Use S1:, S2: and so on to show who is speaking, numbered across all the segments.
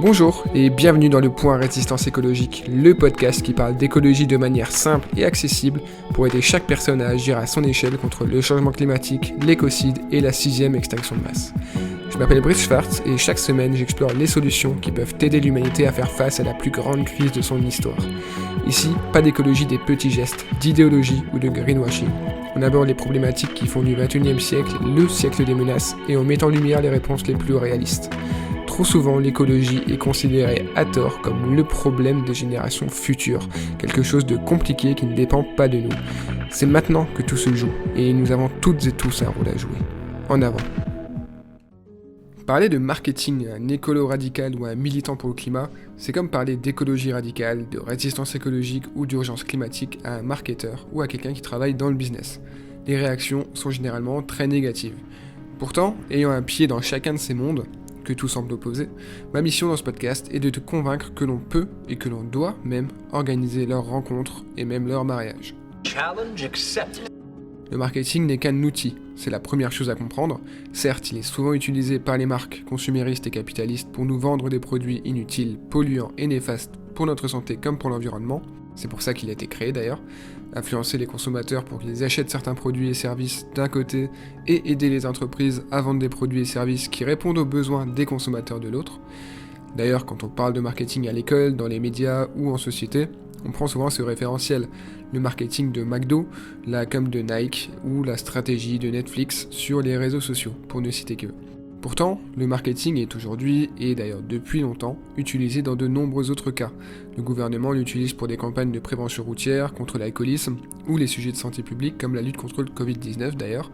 S1: Bonjour et bienvenue dans le Point Résistance écologique, le podcast qui parle d'écologie de manière simple et accessible pour aider chaque personne à agir à son échelle contre le changement climatique, l'écocide et la 6e extinction de masse. Je m'appelle Brice Schwartz et chaque semaine j'explore les solutions qui peuvent aider l'humanité à faire face à la plus grande crise de son histoire. Ici, pas d'écologie des petits gestes, d'idéologie ou de greenwashing. On aborde les problématiques qui font du 21e siècle le siècle des menaces et on met en lumière les réponses les plus réalistes. Trop souvent, l'écologie est considérée à tort comme le problème des générations futures, quelque chose de compliqué qui ne dépend pas de nous. C'est maintenant que tout se joue, et nous avons toutes et tous un rôle à jouer. En avant. Parler de marketing à un écolo radical ou à un militant pour le climat, c'est comme parler d'écologie radicale, de résistance écologique ou d'urgence climatique à un marketeur ou à quelqu'un qui travaille dans le business. Les réactions sont généralement très négatives. Pourtant, ayant un pied dans chacun de ces mondes, que tout semble opposer, ma mission dans ce podcast est de te convaincre que l'on peut et que l'on doit même organiser leurs rencontres et même leur mariage. Challenge accepted. Le marketing n'est qu'un outil, c'est la première chose à comprendre. Certes, il est souvent utilisé par les marques consuméristes et capitalistes pour nous vendre des produits inutiles, polluants et néfastes pour notre santé comme pour l'environnement. C'est pour ça qu'il a été créé d'ailleurs. Influencer les consommateurs pour qu'ils achètent certains produits et services d'un côté et aider les entreprises à vendre des produits et services qui répondent aux besoins des consommateurs de l'autre. D'ailleurs, quand on parle de marketing à l'école, dans les médias ou en société, on prend souvent ce référentiel, le marketing de McDo, la com de Nike ou la stratégie de Netflix sur les réseaux sociaux, pour ne citer que. Pourtant, le marketing est aujourd'hui, et d'ailleurs depuis longtemps, utilisé dans de nombreux autres cas. Le gouvernement l'utilise pour des campagnes de prévention routière, contre l'alcoolisme, ou les sujets de santé publique comme la lutte contre le Covid-19 d'ailleurs.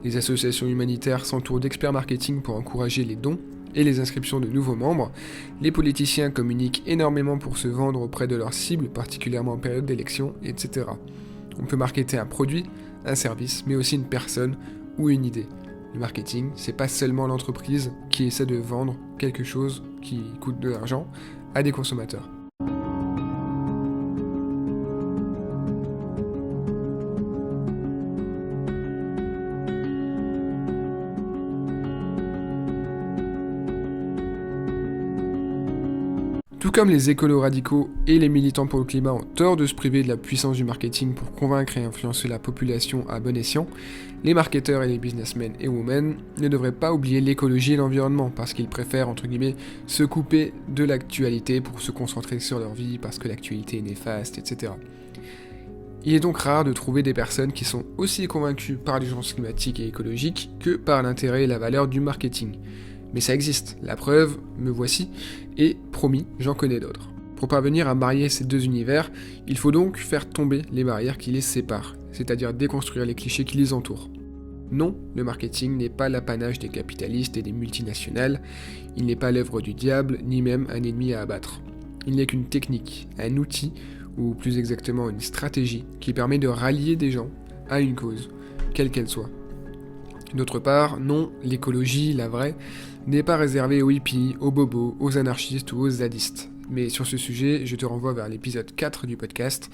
S1: Les associations humanitaires s'entourent d'experts marketing pour encourager les dons et les inscriptions de nouveaux membres. Les politiciens communiquent énormément pour se vendre auprès de leurs cibles, particulièrement en période d'élection, etc. On peut marketer un produit, un service, mais aussi une personne ou une idée. Le marketing, c'est pas seulement l'entreprise qui essaie de vendre quelque chose qui coûte de l'argent à des consommateurs. Tout comme les écolos radicaux et les militants pour le climat ont tort de se priver de la puissance du marketing pour convaincre et influencer la population à bon escient, les marketeurs et les businessmen et women ne devraient pas oublier l'écologie et l'environnement parce qu'ils préfèrent, entre guillemets, se couper de l'actualité pour se concentrer sur leur vie parce que l'actualité est néfaste, etc. Il est donc rare de trouver des personnes qui sont aussi convaincues par l'urgence climatique et écologique que par l'intérêt et la valeur du marketing. Mais ça existe, la preuve, me voici, et promis, j'en connais d'autres. Pour parvenir à marier ces deux univers, il faut donc faire tomber les barrières qui les séparent, c'est-à-dire déconstruire les clichés qui les entourent. Non, le marketing n'est pas l'apanage des capitalistes et des multinationales, il n'est pas l'œuvre du diable, ni même un ennemi à abattre. Il n'est qu'une technique, un outil, ou plus exactement une stratégie, qui permet de rallier des gens à une cause, quelle qu'elle soit. D'autre part, non, l'écologie, la vraie, n'est pas réservée aux hippies, aux bobos, aux anarchistes ou aux zadistes. Mais sur ce sujet, je te renvoie vers l'épisode 4 du podcast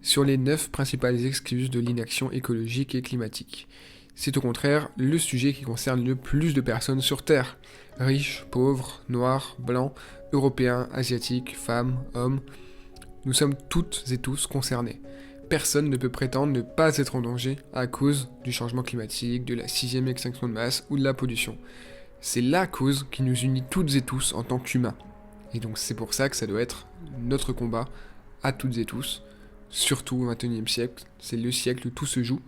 S1: sur les 9 principales excuses de l'inaction écologique et climatique. C'est au contraire le sujet qui concerne le plus de personnes sur Terre. Riches, pauvres, noirs, blancs, européens, asiatiques, femmes, hommes. Nous sommes toutes et tous concernés. Personne ne peut prétendre ne pas être en danger à cause du changement climatique, de la 6e extinction de masse ou de la pollution. C'est la cause qui nous unit toutes et tous en tant qu'humains. Et donc c'est pour ça que ça doit être notre combat à toutes et tous, surtout au XXIe siècle, c'est le siècle où tout se joue.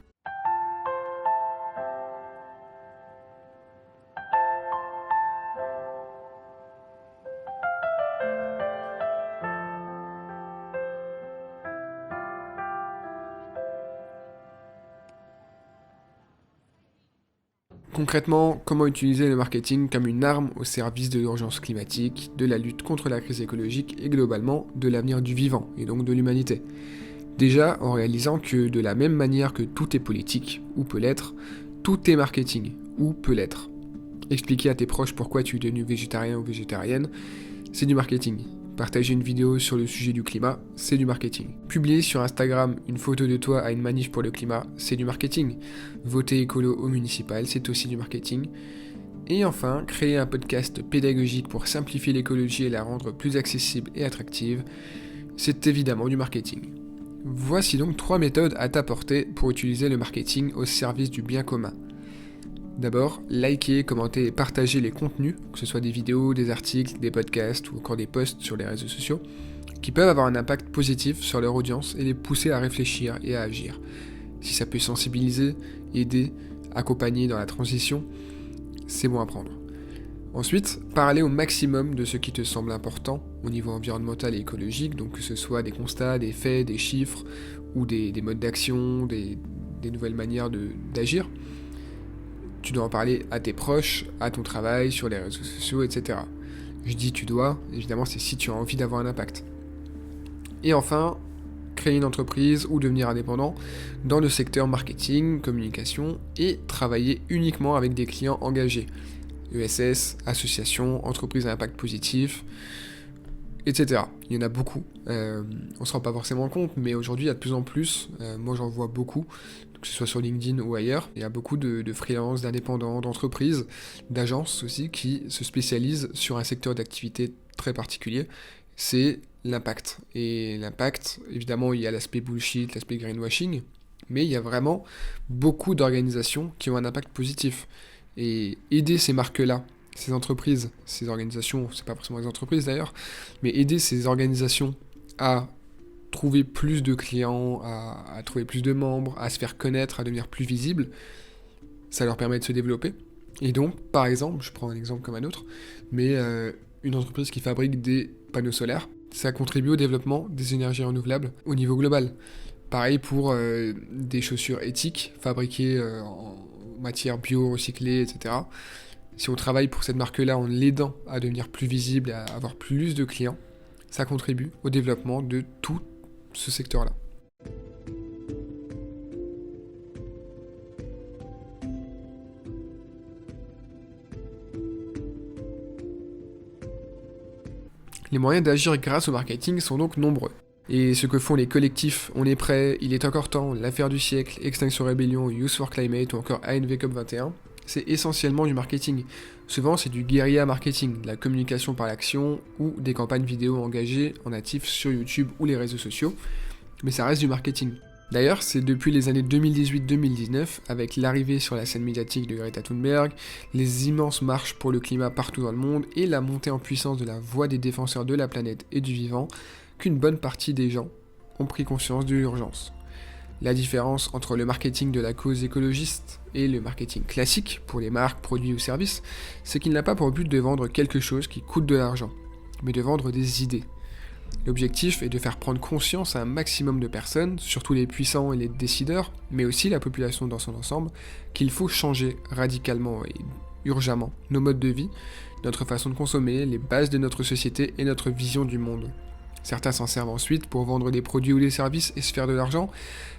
S1: Concrètement, comment utiliser le marketing comme une arme au service de l'urgence climatique, de la lutte contre la crise écologique et globalement de l'avenir du vivant, et donc de l'humanité. Déjà, en réalisant que de la même manière que tout est politique, ou peut l'être, tout est marketing, ou peut l'être. Expliquer à tes proches pourquoi tu es devenu végétarien ou végétarienne, c'est du marketing. Partager une vidéo sur le sujet du climat, c'est du marketing. Publier sur Instagram une photo de toi à une manif pour le climat, c'est du marketing. Voter écolo au municipal, c'est aussi du marketing. Et enfin, créer un podcast pédagogique pour simplifier l'écologie et la rendre plus accessible et attractive, c'est évidemment du marketing. Voici donc 3 méthodes à t'apporter pour utiliser le marketing au service du bien commun. D'abord, liker, commenter et partager les contenus, que ce soit des vidéos, des articles, des podcasts ou encore des posts sur les réseaux sociaux, qui peuvent avoir un impact positif sur leur audience et les pousser à réfléchir et à agir. Si ça peut sensibiliser, aider, accompagner dans la transition, c'est bon à prendre. Ensuite, parler au maximum de ce qui te semble important au niveau environnemental et écologique, donc que ce soit des constats, des faits, des chiffres, ou des modes d'action, des nouvelles manières d'agir. Tu dois en parler à tes proches, à ton travail, sur les réseaux sociaux, etc. Je dis tu dois, évidemment c'est si tu as envie d'avoir un impact. Et enfin, créer une entreprise ou devenir indépendant dans le secteur marketing, communication et travailler uniquement avec des clients engagés. ESS, associations, entreprises à impact positif, etc. Il y en a beaucoup. On se rend pas forcément compte, mais aujourd'hui il y a de plus en plus, moi j'en vois beaucoup, que ce soit sur LinkedIn ou ailleurs, il y a beaucoup de freelance, d'indépendants, d'entreprises, d'agences aussi qui se spécialisent sur un secteur d'activité très particulier, c'est l'impact. Et l'impact, évidemment il y a l'aspect bullshit, l'aspect greenwashing, mais il y a vraiment beaucoup d'organisations qui ont un impact positif. Et aider ces marques-là, ces entreprises, ces organisations, c'est pas forcément des entreprises d'ailleurs, mais aider ces organisations à trouver plus de clients, à trouver plus de membres, à se faire connaître, à devenir plus visible, ça leur permet de se développer. Et donc, par exemple, je prends un exemple comme un autre, mais une entreprise qui fabrique des panneaux solaires, ça contribue au développement des énergies renouvelables au niveau global. Pareil pour des chaussures éthiques, fabriquées en matière bio, recyclée, etc. Si on travaille pour cette marque-là en l'aidant à devenir plus visible et à avoir plus de clients, ça contribue au développement de tout ce secteur-là. Les moyens d'agir grâce au marketing sont donc nombreux. Et ce que font les collectifs On est prêt, Il est encore temps, L'affaire du siècle, Extinction Rebellion, Youth for Climate ou encore ANV COP21, c'est essentiellement du marketing. Souvent c'est du guérilla marketing, de la communication par l'action ou des campagnes vidéo engagées en natif sur YouTube ou les réseaux sociaux, mais ça reste du marketing. D'ailleurs, c'est depuis les années 2018-2019, avec l'arrivée sur la scène médiatique de Greta Thunberg, les immenses marches pour le climat partout dans le monde et la montée en puissance de la voix des défenseurs de la planète et du vivant, qu'une bonne partie des gens ont pris conscience de l'urgence. La différence entre le marketing de la cause écologiste et le marketing classique pour les marques, produits ou services, c'est qu'il n'a pas pour but de vendre quelque chose qui coûte de l'argent, mais de vendre des idées. L'objectif est de faire prendre conscience à un maximum de personnes, surtout les puissants et les décideurs, mais aussi la population dans son ensemble, qu'il faut changer radicalement et urgemment nos modes de vie, notre façon de consommer, les bases de notre société et notre vision du monde. Certains s'en servent ensuite pour vendre des produits ou des services et se faire de l'argent.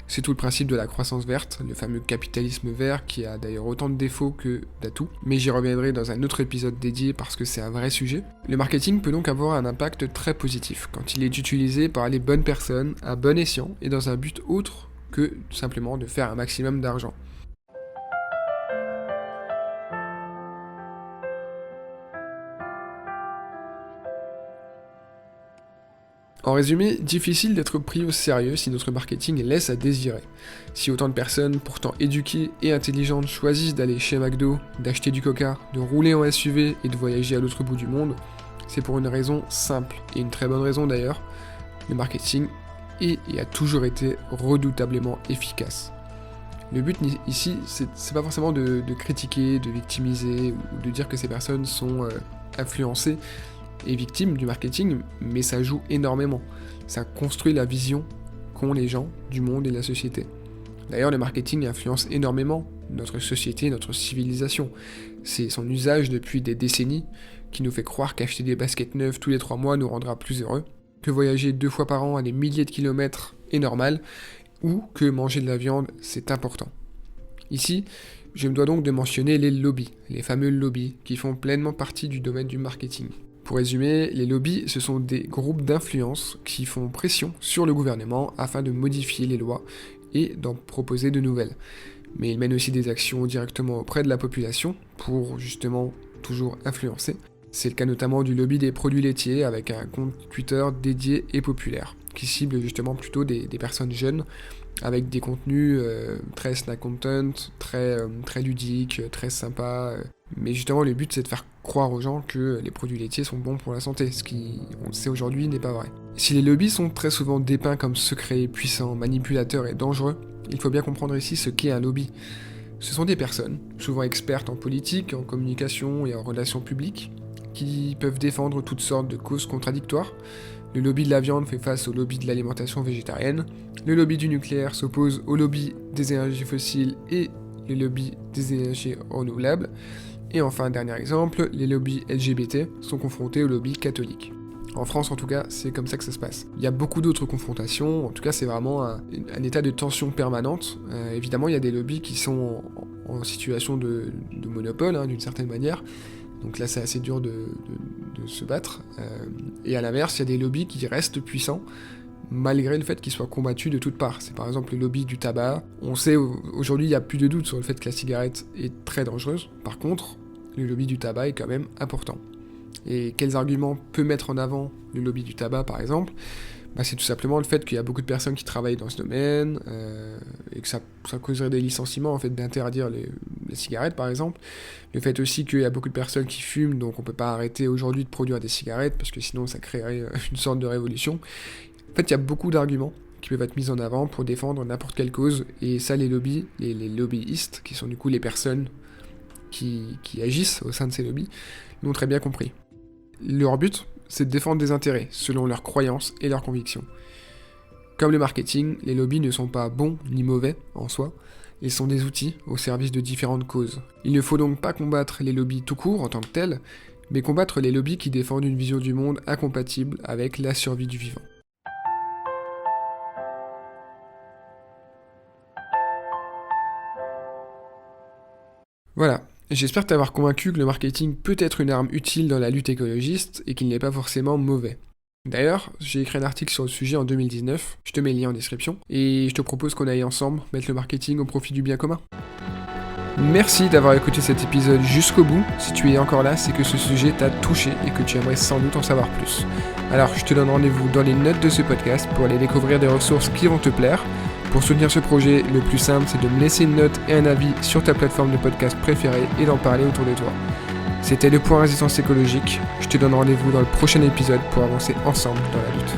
S1: C'est tout le principe de la croissance verte, le fameux capitalisme vert qui a d'ailleurs autant de défauts que d'atouts, mais j'y reviendrai dans un autre épisode dédié parce que c'est un vrai sujet. Le marketing peut donc avoir un impact très positif quand il est utilisé par les bonnes personnes, à bon escient et dans un but autre que simplement de faire un maximum d'argent. En résumé, difficile d'être pris au sérieux si notre marketing laisse à désirer. Si autant de personnes, pourtant éduquées et intelligentes, choisissent d'aller chez McDo, d'acheter du coca, de rouler en SUV et de voyager à l'autre bout du monde, c'est pour une raison simple, et une très bonne raison d'ailleurs, le marketing est et a toujours été redoutablement efficace. Le but ici, c'est pas forcément de critiquer, de victimiser, ou de dire que ces personnes sont influencées et victimes du marketing, mais ça joue énormément. Ça construit la vision qu'ont les gens du monde et de la société. D'ailleurs, le marketing influence énormément notre société, notre civilisation. C'est son usage depuis des décennies qui nous fait croire qu'acheter des baskets neuves tous les 3 mois nous rendra plus heureux, que voyager 2 fois par an à des milliers de kilomètres est normal, ou que manger de la viande, c'est important. Ici, je me dois donc de mentionner les lobbies, les fameux lobbies, qui font pleinement partie du domaine du marketing. Pour résumer, les lobbies, ce sont des groupes d'influence qui font pression sur le gouvernement afin de modifier les lois et d'en proposer de nouvelles. Mais ils mènent aussi des actions directement auprès de la population pour justement toujours influencer. C'est le cas notamment du lobby des produits laitiers avec un compte Twitter dédié et populaire, qui cible justement plutôt des personnes jeunes, avec des contenus très snack content, très ludiques, très sympas. Mais justement, le but, c'est de faire croire aux gens que les produits laitiers sont bons pour la santé, ce qui, on le sait aujourd'hui, n'est pas vrai. Si les lobbies sont très souvent dépeints comme secrets, puissants, manipulateurs et dangereux, il faut bien comprendre ici ce qu'est un lobby. Ce sont des personnes, souvent expertes en politique, en communication et en relations publiques, qui peuvent défendre toutes sortes de causes contradictoires. Le lobby de la viande fait face au lobby de l'alimentation végétarienne, le lobby du nucléaire s'oppose au lobby des énergies fossiles et le lobby des énergies renouvelables, et enfin, dernier exemple, les lobbies LGBT sont confrontés au lobby catholique. En France, en tout cas, c'est comme ça que ça se passe. Il y a beaucoup d'autres confrontations, en tout cas, c'est vraiment un état de tension permanente. Évidemment, il y a des lobbies qui sont en situation de monopole, d'une certaine manière, donc là, c'est assez dur de se battre. Et à l'inverse, il y a des lobbies qui restent puissants, malgré le fait qu'ils soient combattus de toutes parts. C'est par exemple le lobby du tabac. On sait, aujourd'hui, il n'y a plus de doute sur le fait que la cigarette est très dangereuse. Par contre, le lobby du tabac est quand même important. Et quels arguments peut mettre en avant le lobby du tabac, par exemple ? C'est tout simplement le fait qu'il y a beaucoup de personnes qui travaillent dans ce domaine, et que ça causerait des licenciements, en fait, d'interdire les cigarettes, par exemple. Le fait aussi qu'il y a beaucoup de personnes qui fument, donc on peut pas arrêter aujourd'hui de produire des cigarettes, parce que sinon ça créerait une sorte de révolution. En fait, il y a beaucoup d'arguments qui peuvent être mis en avant pour défendre n'importe quelle cause, et ça, les lobbies, les lobbyistes, qui sont du coup les personnes qui agissent au sein de ces lobbies, l'ont très bien compris. Leur but, c'est de défendre des intérêts, selon leurs croyances et leurs convictions. Comme le marketing, les lobbies ne sont pas bons ni mauvais en soi, ils sont des outils au service de différentes causes. Il ne faut donc pas combattre les lobbies tout court en tant que tels, mais combattre les lobbies qui défendent une vision du monde incompatible avec la survie du vivant. Voilà. J'espère t'avoir convaincu que le marketing peut être une arme utile dans la lutte écologiste et qu'il n'est pas forcément mauvais. D'ailleurs, j'ai écrit un article sur le sujet en 2019, je te mets le lien en description, et je te propose qu'on aille ensemble mettre le marketing au profit du bien commun. Merci d'avoir écouté cet épisode jusqu'au bout. Si tu es encore là, c'est que ce sujet t'a touché et que tu aimerais sans doute en savoir plus. Alors, je te donne rendez-vous dans les notes de ce podcast pour aller découvrir des ressources qui vont te plaire. Pour soutenir ce projet, le plus simple, c'est de me laisser une note et un avis sur ta plateforme de podcast préférée et d'en parler autour de toi. C'était le point résistance écologique. Je te donne rendez-vous dans le prochain épisode pour avancer ensemble dans la lutte.